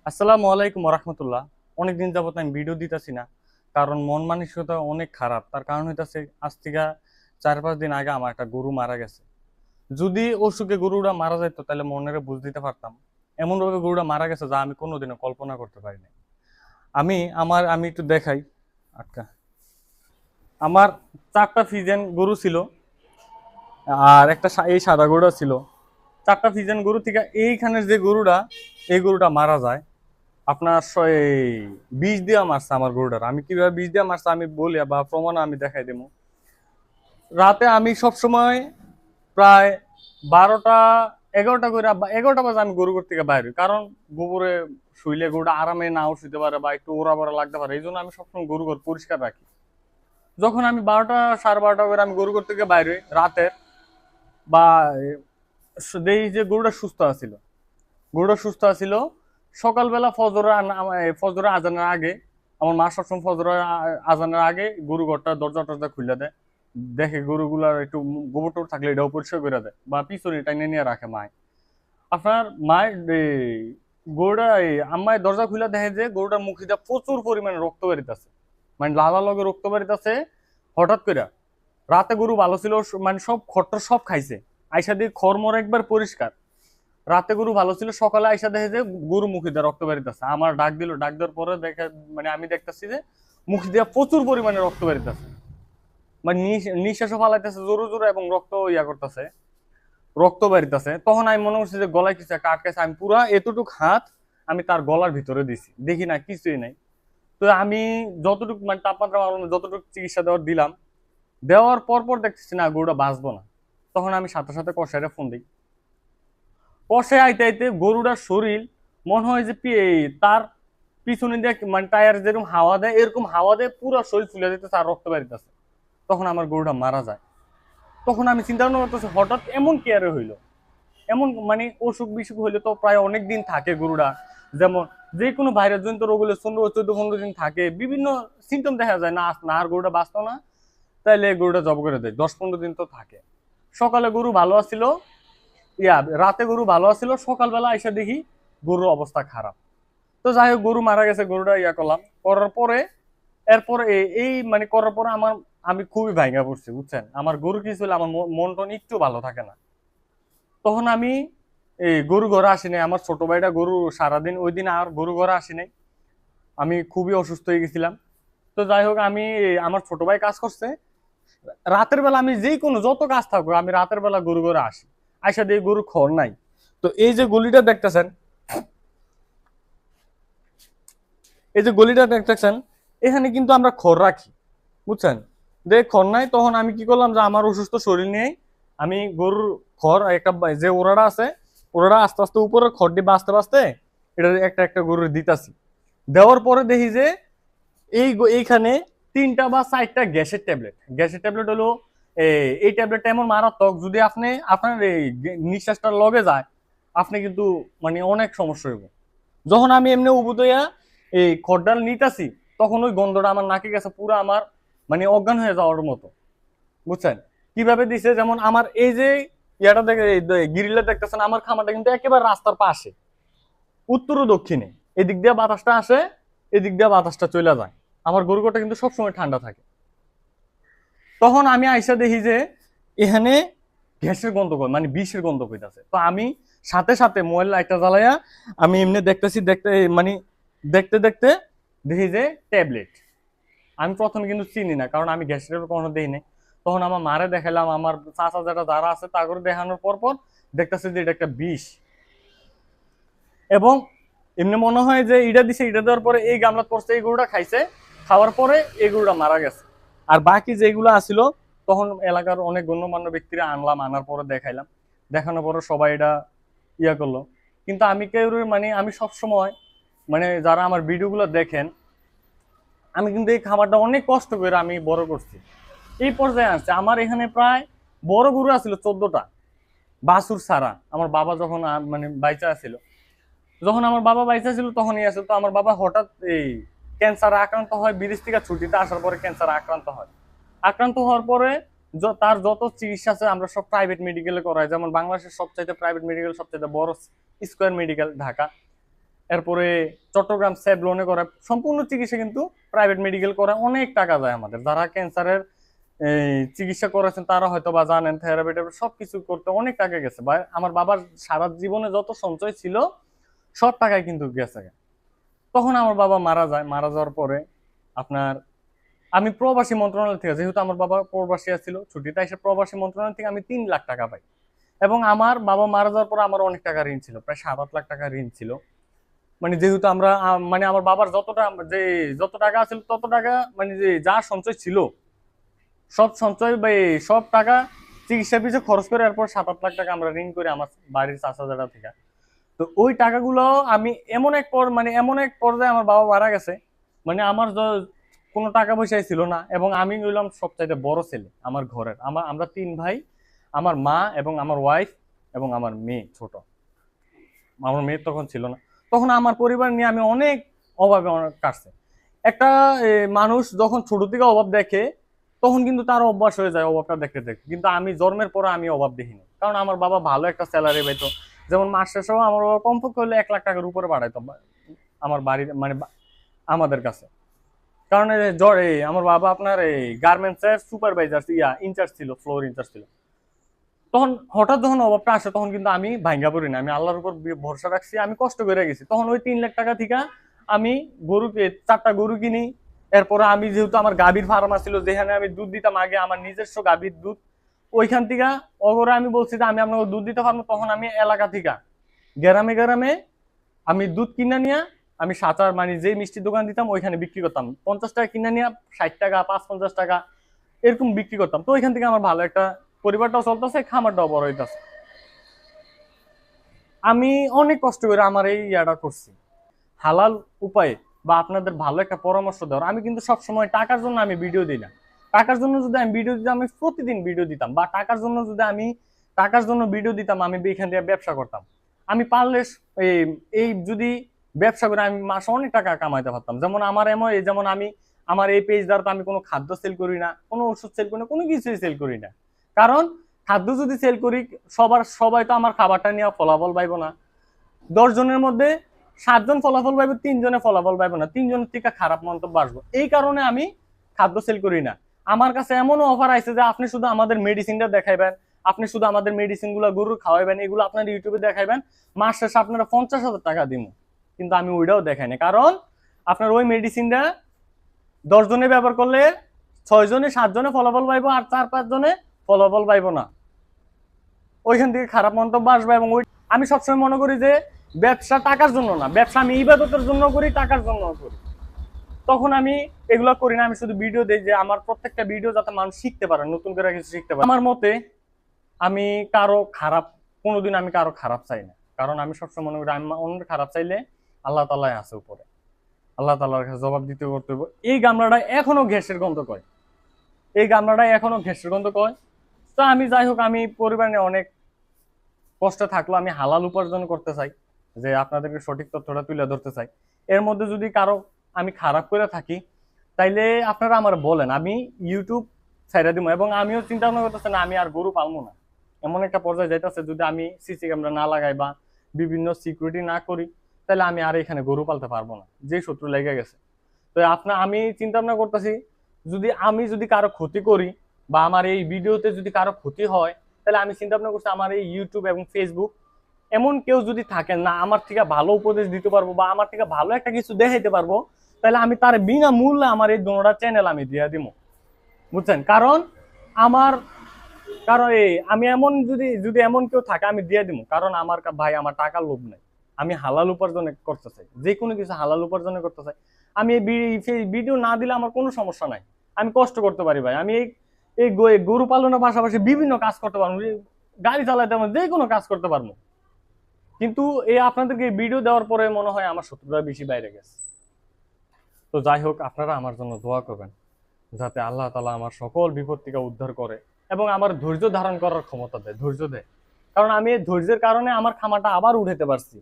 আসসালামু আলাইকুম রহমতুল্লাহ। অনেকদিন যাবত আমি ভিডিও দিতেছি না, কারণ মন মানসিকতা অনেক খারাপ। তার কারণ হইতাছে আজ থেকে 4-5 দিন আগে আমার একটা গরু মারা গেছে। যদি অসুখে গরুটা মারা যাইতো তাহলে মনের বুঝ দিতে পারতাম। এমন ভাবে গরুটা মারা গেছে যা আমি কোনোদিনও কল্পনা করতে পারিনি। আমি একটু দেখাই। আটকা আমার 4টা ফিজিয়ান গরু ছিল, আর একটা এই সাদা গরুটা ছিল। 4টা ফিজিয়ান গরু থেকে এইখানের যে গরুটা, এই গরুটা মারা যায়। আপনার এই বিষ দিয়ে মারছে আমার গরুটার। আমি কিভাবে বিষ দিয়ে মারছে আমি বলি বা প্রমাণ আমি দেখাই দেবো। রাতে আমি সব সময় প্রায় 12টা 11টা করে 11টা বাজে আমি গরু থেকে বাইর হই, কারণ গোবরে শুইলে গরুটা আরামে নাও শুইতে পারে বা একটু ওরা বড়া লাগতে পারে। এই জন্য আমি সবসময় গরু ঘর পরিষ্কার রাখি। যখন আমি 12টা 12:30 করে আমি গরু থেকে বাইর হই রাতের, বা দেখি যে গরুটা সুস্থ আছিল। সকালবেলা ফজরের আজানের আগে আমার মা সবসময় ফজরের আজানের আগে গরু ঘরটা দরজা টরজা খুলে দেয়। দেখে গরুগুলার একটু গোবর টোবর থাকলে এটাও পরিষ্কার করে দেয় বা পিছনে টাইনে নিয়ে রাখে মায়। আপনার মায়ের গরুটা আম্মায় দরজা খুলে দেখে যে গরুটার মুখে দিয়ে প্রচুর পরিমাণে রক্ত বেরিতেছে, মানে লালা লগে রক্ত বেরিতেছে। হঠাৎ করে রাতে গরু ভালো ছিল, মানে সব খড়টা সব খাইছে। আইসা দিয়ে খড় একবার পরিষ্কার। রাতে গরু ভালো ছিল, সকালে আইসা দেখে যে গরু মুখে দিয়ে রক্ত বেরিতেছে। আমার ডাক দিল, ডাক দেওয়ার পরে দেখে মানে আমি দেখতেছি যে মুখ দিয়ে প্রচুর পরিমাণে রক্ত বেরিতেছে, মানে নিঃশ্বাসও ফালাইতেছে জোরে জোরে এবং রক্ত করতেছে, রক্ত বেরিতেছে। তখন আমি মনে করছি যে গলায় কিছু একটা আটকেছে। আমি পুরা এতটুক হাত আমি তার গলার ভিতরে দিছি, দেখি না কিছুই নাই। তো আমি যতটুকু মানে তাপমাত্রা যতটুকু চিকিৎসা দিলাম, দেওয়ার পর পর দেখতেছি না গরুটা বাঁচবো না। তখন আমি সাথে সাথে কষাইরে ফোন দিই। কষে আইতে আইতে গরুটার শরীর মনে হয় যে তার পিছনে দিয়ে মানে টায়ার যেরকম হাওয়া দেয় এরকম হাওয়া দেয়, পুরো শরীর ফুলে যেতেছে আর রক্ত বেরিতেছে। তখন আমার গরুটা মারা যায়। তখন আমি চিন্তা ভাবনা করতেছি হঠাৎ এমন কেয়ারে হইলো। এমন মানে অসুখ বিসুখ হইলে তো প্রায় অনেক দিন থাকে গরুটা। যেমন যে কোনো ভাইরাস জনিত রোগ হলে 14-15 দিন থাকে, বিভিন্ন সিমটম দেখা যায় না, না আর গরুটা বাঁচতো না, তাইলে গরুটা জব করে দেয়। 10-15 দিন তো থাকে। সকালে গরু ভালো আছিল, রাতে গরু ভালো আছিল, সকালবেলা এসে দেখি গরুর অবস্থা খারাপ। তো যাই হোক গরু মারা গেছে, গরুটা করলাম, করার পরে এরপরে এই মানে করার পরে আমি খুবই ভাঙ্গা পড়ছি, বুঝছেন। আমার গরু কি ছিল, আমার মন টন একটু ভালো থাকে না। তখন আমি এই গরু ঘরে আসি নাই। আমার ছোট ভাইটা গরু সারাদিন ওই দিন আর গরু ঘরে আসি নাই। আমি খুবই অসুস্থ হয়ে গেছিলাম। তো যাই হোক আমার ছোট ভাই কাজ করছে। রাতের বেলা আমি যে কোনো যত কাজ থাকবো আমি রাতের বেলা গরু ঘরে আসি, আইসা দিয়ে গরু খড় নাই। তো এই যে গলিটা দেখতেছেন, এই যে গলিটা দেখতেছেন, এখানে কিন্তু আমরা খড় রাখি, বুঝছেন। দেখ খড় নাই, তখন আমি কি করলাম যে আমার অসুস্থ শরীর নিয়ে আমি গরুর খড় একটা যে ওড়াটা আছে, ওড়াটা আস্তে আস্তে উপরে খড় দিয়ে বাঁচতে বাঁচতে এটা একটা একটা গরুর দিতাছি। দেওয়ার পরে দেখি যে এইখানে 3টা বা 4টা গ্যাসের ট্যাবলেট হলো। এই ট্যাবলেটটা এমন মারাত্মক, যদি আপনার এই নিঃশ্বাসটা লগে যায় আপনি কিন্তু মানে অনেক সমস্যা হইব। যখন আমি এমনি উবুতইয়া এই খড়ডাল নিতাছি, তখন ওই গন্ধটা আমার নাকে গেছে, পুরো আমার মানে অজ্ঞান হয়ে যাওয়ার মতো, বুঝছেন। কিভাবে দিছে, যেমন আমার এই যে ইয়াটা দেখে গিরিলটা দেখতেছেন, আমার খামারটা কিন্তু একেবারে রাস্তার পাশে, উত্তর ও দক্ষিণে। এদিক দিয়ে বাতাসটা আসে, এদিক দিয়ে বাতাসটা চলে যায়। আমার গরুটা কিন্তু সবসময় ঠান্ডা থাকে। তখন আমি আইসা দেখি যে এখানে গ্যাসের গন্ধ মানে বিষের গন্ধ কইতাছে। তো আমি সাথে সাথে মোবাইল লাইটটা জ্বালাইয়া আমি এমনি দেখতেছি, মানে দেখতে দেখতে দেখি যে ট্যাবলেট। আমি প্রথমে কিন্তু চিনি না, কারণ আমি গ্যাসের ট্যাবলেট কখনো দেই নাই। তখন আমার মারে দেখালাম, আমার চাচা যারা আছে তা করে দেখানোর পর পর দেখতেছি যে এটা একটা বিষ। এবং এমনি মনে হয় যে এটা দিছে, এটা দেওয়ার পরে এই গামলা পড়ছে, এই গরুটা খাইছে, খাওয়ার পরে এই গরুটা মারা গেছে। আর বাকি যেগুলো আসিল তখন এলাকার অনেক গণ্যমান্য ব্যক্তিরা আনলাম, আনার পরে দেখাইলাম, দেখানোর পরে সবাই এটা করলো। কিন্তু আমি কেউ মানে আমি সব সময় মানে যারা আমার ভিডিওগুলো দেখেন, আমি কিন্তু এই খামারটা অনেক কষ্ট করে আমি বড় করছি, এই পর্যায়ে আসছে। আমার এখানে প্রায় বড় গরু আছিল 14টা, বাছুর ছাড়া। আমার বাবা যখন মানে বাইচা ছিল, যখন আমার বাবা বাইচা ছিল তখনই আছে। তো আমার বাবা হঠাৎ এই ক্যান্সারে আক্রান্ত হয়, বিদেশ থেকে ছুটিতে আসার পরে ক্যান্সারে আক্রান্ত হয়। আক্রান্ত হওয়ার পরে তার যত চিকিৎসা আছে আমরা সব প্রাইভেট মেডিকেলে করাই। যেমন বাংলাদেশের সবচাইতে প্রাইভেট মেডিকেল সবচাইতে বড় স্কয়ার মেডিকেল ঢাকা। এরপরে চট্টগ্রাম সেভলনে করা, সম্পূর্ণ চিকিৎসা কিন্তু প্রাইভেট মেডিকেল করা অনেক টাকা যায় আমাদের। যারা ক্যান্সারের চিকিৎসা করেছেন তারা হয়তো বা জানেন, থেরাপি সবকিছু করতে অনেক টাকা গেছে। বা আমার বাবার সারা জীবনে যত সঞ্চয় ছিল সব টাকায় কিন্তু গেছে। তখন আমার বাবা মারা যায়। মারা যাওয়ার পরে আপনার আমি প্রবাসী মন্ত্রণালয় থেকে, যেহেতু আমার বাবা প্রবাসী ছিল ছুটিতে এসে, প্রবাসী মন্ত্রণালয় থেকে আমি 3 লাখ টাকা পাই। এবং আমার বাবা মারা যাওয়ার পর আমার অনেক টাকা ঋণ ছিল, প্রায় 7-8 লাখ টাকা ঋণ ছিল। মানে যেহেতু আমরা মানে আমার বাবার যত টাকা ছিল তত টাকা, মানে যে যা সঞ্চয় ছিল সব সঞ্চয় বা সব টাকা চিকিৎসা পিছনে খরচ করে, এরপর 7-8 লাখ টাকা আমরা ঋণ করি আমার বাড়ির চাচা থেকে। তো ওই টাকাগুলো আমি এমন এক পর্যায়ে আমার বাবা মারা গেছে, মানে আমার কোনো টাকা পয়সাই ছিল না। এবং আমি হইলাম সবচাইতে বড় ছেলে আমার ঘরের। আমরা 3 ভাই, আমার মা এবং আমার ওয়াইফ এবং আমার মেয়ে ছোট। আমার মেয়ে তখন ছিল না। তখন আমার পরিবার নিয়ে আমি অনেক অভাবে অনেক কাটছে। একটা মানুষ যখন ছোট থেকে অভাব দেখে তখন কিন্তু তার অভ্যাস হয়ে যায় অভাবটা দেখতে দেখতে। কিন্তু আমি জন্মের পরে আমি অভাব দেখিনি, কারণ আমার বাবা ভালো একটা স্যালারি পাইতো। যেমন মাস শেষেও আমার বাবা কমপক্ষে হলে 1 লাখ টাকার উপরে বাড়াইতো আমার বাড়ির, মানে আমাদের কাছে। কারণ আমার বাবা আপনার এই গার্মেন্টস এর সুপারভাইজার ইনচার্জ ছিল, ফ্লোর ইনচার্জ ছিল। তখন হঠাৎ যখন অভাবটা আসে তখন কিন্তু আমি ভাঙ্গা পড়ি না, আমি আল্লাহর উপর ভরসা রাখছি, আমি কষ্ট করে গেছি। তখন ওই 3 লাখ টাকা থেকে আমি 4টা গরু কিনি। এরপরে আমি যেহেতু আমার গাভীর ফার্ম ছিল, যেখানে আমি দুধ দিতাম আগে, আমার নিজস্ব গাভীর দুধ, ওইখান থেকে অগরে আমি বলছি যে আমি আপনাকে দুধ দিতে পারবো। তখন আমি এলাকা থেকে গ্রামে গ্রামে আমি দুধ কিনা নিয়ে আমি সাঁচার, মানে যে মিষ্টির দোকান দিতাম ওইখানে বিক্রি করতাম। 50 টাকা কিনা নিয়ে 60 টাকা 5-50 টাকা এরকম বিক্রি করতাম। তো ওইখান থেকে আমার ভালো একটা পরিবারটাও চলতেছে, খামারটাও বড় হইতেছে। আমি অনেক কষ্ট করে আমার এই ইয়াটা করছি হালাল উপায়ে, বা আপনাদের ভালো একটা পরামর্শ দেওয়ার। আমি কিন্তু সবসময় টাকার জন্য আমি ভিডিও দিই না। টাকার জন্য যদি আমি ভিডিও দিতাম আমি প্রতিদিন ভিডিও দিতাম, বা টাকার জন্য ভিডিও দিতাম আমি এখান থেকে ব্যবসা করতাম। আমি পারলে এই যদি ব্যবসা করে আমি মাসে অনেক টাকা কামাইতে পারতাম। যেমন যেমন আমি আমার এই পেজ দ্বারা তো আমি কোনো খাদ্য সেল করি না, কোনো ওষুধ সেল করি না, কোনো কিছুই সেল করি না। কারণ খাদ্য যদি সেল করি সবাই তো আমার খাবারটা নিয়ে ফলাফল পাইব না। 10 জনের মধ্যে 7 জন ফলাফল পাইব, 3 জনে ফলাফল পাইব না, 3 জনের থেকে খারাপ মন্তব্য আসবো। এই কারণে আমি খাদ্য সেল করি না। আমার কাছে এমনও অফার আছে যে আপনি শুধু আমাদের মেডিসিনটা দেখাইবেন, আপনি শুধু আমাদের মেডিসিন গুলা গরুর খাওয়াইবেন, এগুলো আপনার ইউটিউবে দেখাইবেন, মাস শেষে আপনারা 50,000 টাকা দিব। কিন্তু আমি ওইটাও দেখাই না, কারণ আপনার ওই মেডিসিনটা 10 জনে ব্যবহার করলে 6 জনে 7 জনে ফলাফল পাইবো, আর 4-5 জনে ফলাফল পাইবো না। ওইখান থেকে খারাপ মন্তব্য আসবে। এবং আমি সবসময় মনে করি যে ব্যবসা টাকার জন্য না, ব্যবসা আমি ইবাদতের জন্য করি, টাকার জন্য করি। তখন আমি এগুলো করি না, আমি শুধু ভিডিও দিই যে আমার প্রত্যেকটা ভিডিও যাতে মানুষ শিখতে পারে, নতুন করে কিছু শিখতে পারে। আমার মতে আমি কোনোদিন আমি কারো খারাপ চাই না, কারণ আমি সবসময় মনে করি আমি অন্যের খারাপ চাইলে আল্লাহ তাআলাই আছে উপরে, আল্লাহ তাআলার কাছে জবাব দিতে করতে হবে। এই গামলাটা এখনো গ্যাসের গন্ধ কয়, তো আমি যাই হোক, আমি পরিবার নিয়ে অনেক কষ্টে থাকলো। আমি হালাল উপার্জন করতে চাই, যে আপনাদেরকে সঠিক তথ্যটা তুলে ধরতে চাই। এর মধ্যে যদি কারো আমি খারাপ করে থাকি তাইলে আপনারা আমার বলেন, আমি ইউটিউব ছাইড়া দিব। এবং আমিও চিন্তা ভাবনা করতেছি না আমি আর গরু পালবো না। এমন একটা পর্যায়ে যাইতেছে যদি আমি সিসি ক্যামেরা না লাগাই বা বিভিন্ন সিকিউরিটি না করি তাহলে আমি আর এখানে গরু পালতে পারবো না, যে শত্রু লেগে গেছে। তো আমি চিন্তা ভাবনা করতেছি, যদি কারো ক্ষতি করি বা আমার এই ভিডিওতে যদি কারো ক্ষতি হয়, তাহলে আমি চিন্তা ভাবনা করছি আমার এই ইউটিউব এবং ফেসবুক এমন কেউ যদি থাকেন না আমার থেকে ভালো উপদেশ দিতে পারবো বা আমার থেকে ভালো একটা কিছু দেখাইতে পারবো, তাহলে আমি তার বিনা মূল্যে আমার এই দুটা চ্যানেল আমি দিয়ে দিব, বুঝছেন? আমি এমন যদি এমন কেউ থাকে আমি দিয়ে দিব, কারণ ভাই আমার টাকার লোভ নাই। আমি হালাল উপার্জনে করতে চাই, যে কোনো কিছু হালাল উপার্জনে করতে চাই। আমি এই ভিডিও না দিলে আমার কোনো সমস্যা নাই, আমি কষ্ট করতে পারি ভাই। আমি এই গরু পালনের পাশাপাশি বিভিন্ন কাজ করতে পারবো, গাড়ি চালাতে পারবো, যে কোনো কাজ করতে পারবো। কিন্তু আপনাদেরকে ভিডিও দেওয়ার পরে মনে হয় আমার শত্রুরা বেশি বাইরে গেছে। তো যাই হোক, আপনারা আমার জন্য দোয়া করবেন যাতে আল্লাহ তাআলা আমার সকল বিপদ থেকে উদ্ধার করে এবং আমার ধৈর্য ধারণ করার ক্ষমতা দেয়। কারণ আমি এই ধৈর্যের কারণে আমার খামারটা আবার উঠাতে পারছি।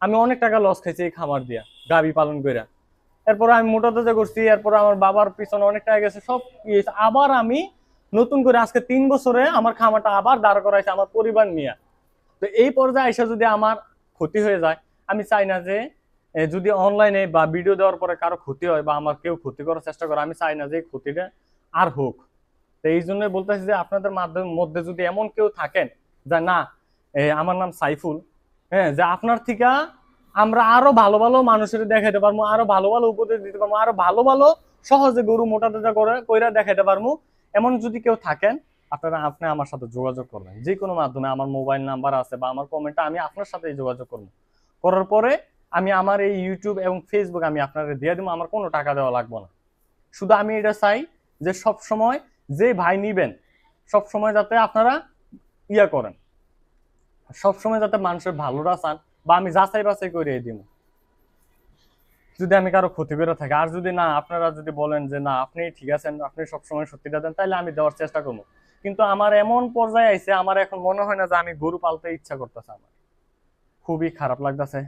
আমি অনেক টাকা লস খাইছি এই খামার দিয়া, গাভী পালন করে। এরপর আমি মোটা তাজা করছি, এরপর আমার বাবার পিছনে অনেক টাকা গেছে, সব আবার আমি নতুন করে আজকে 3 বছরে আমার খামারটা আবার দাঁড় করাইছে আমার পরিবার নিয়ে। তো এই পর্যায়ে এসে যদি আমার ক্ষতি হয়ে যায়, আমি চাই না যে যদি অনলাইনে বা ভিডিও দেওয়ার পরে কারো ক্ষতি হয় বা আমার কেউ ক্ষতি করার চেষ্টা করে, আমি চাই না যে এই ক্ষতিটা আর হোক। তো এই জন্য বলতেছি যে আপনাদের মধ্যে যদি এমন কেউ থাকেন যে না, আমার নাম সাইফুল, হ্যাঁ, যে আপনার থেকে আমরা আরো ভালো ভালো মানুষের দেখাইতে পারবো, আরো ভালো ভালো উপদেশ দিতে পারবো, আরো ভালো ভালো সহজে গরু মোটা তাজা করে কইরা দেখাইতে পারবো, এমন যদি কেউ থাকেন আপনি আমার সাথে যোগাযোগ করবেন যে কোনো মাধ্যমে। আমার মোবাইল নাম্বার আছে বা আমার কমেন্টে আমি আপনার সাথে যোগাযোগ করবো। করার পরে আমি আমার এই ইউটিউব এবং ফেসবুক আমি আপনাদের দিয়ে দেবো, আমার কোনো টাকা দেওয়া লাগবে না। শুধু আমি এটা চাই যে সব সময় যে ভাই নিবেন সব সময় যাতে আপনারা ইয়া করেন, সব সময় যাতে মানুষের ভালোটা চান, বা আমি যাচাই বাছাই করে দিব যদি আমি কারো ক্ষতি করে থাকি। আর যদি না, আপনারা যদি বলেন যে না আপনি ঠিক আছেন, আপনি সবসময় সত্যিটা দেন, তাহলে আমি দেওয়ার চেষ্টা করবো। কিন্তু আমার এমন পর্যায়ে আইছে, আমার এখন মনে হয় না যে আমি গরু পালতে ইচ্ছা করতেছে, আমার খুবই খারাপ লাগতেছে।